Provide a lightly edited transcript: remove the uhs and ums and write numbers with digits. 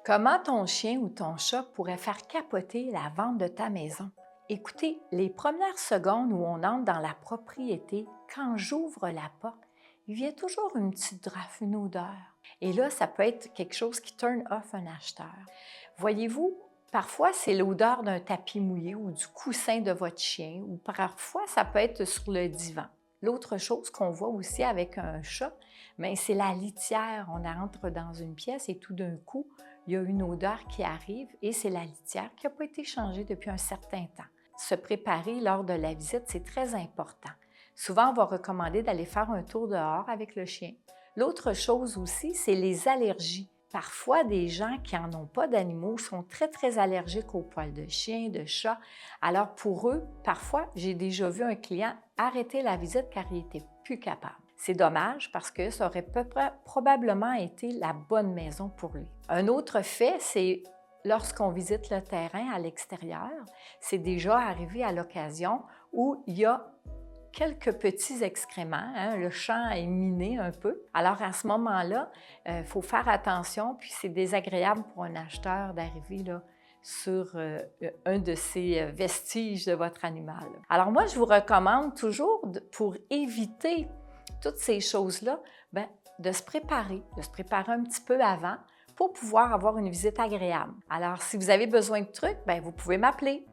Comment ton chien ou ton chat pourrait faire capoter la vente de ta maison? Écoutez, les premières secondes où on entre dans la propriété, quand j'ouvre la porte, il vient toujours une petite draft, une odeur. Et là, ça peut être quelque chose qui turn off un acheteur. Voyez-vous, parfois c'est l'odeur d'un tapis mouillé ou du coussin de votre chien, ou parfois ça peut être sur le divan. L'autre chose qu'on voit aussi avec un chat, bien, c'est la litière. On entre dans une pièce et tout d'un coup, il y a une odeur qui arrive et c'est la litière qui n'a pas été changée depuis un certain temps. Se préparer lors de la visite, c'est très important. Souvent, on va recommander d'aller faire un tour dehors avec le chien. L'autre chose aussi, c'est les allergies. Parfois, des gens qui n'en ont pas d'animaux sont très allergiques aux poils de chien, de chat. Alors pour eux, parfois, j'ai déjà vu un client arrêter la visite car il n'était plus capable. C'est dommage parce que ça aurait probablement été la bonne maison pour lui. Un autre fait, c'est lorsqu'on visite le terrain à l'extérieur, c'est déjà arrivé à l'occasion où il y a quelques petits excréments, le champ est miné un peu. Alors à ce moment-là, il faut faire attention, puis c'est désagréable pour un acheteur d'arriver là, sur un de ces vestiges de votre animal. Alors moi, je vous recommande toujours, pour éviter toutes ces choses-là, bien, de se préparer un petit peu avant pour pouvoir avoir une visite agréable. Alors, si vous avez besoin de trucs, bien, vous pouvez m'appeler.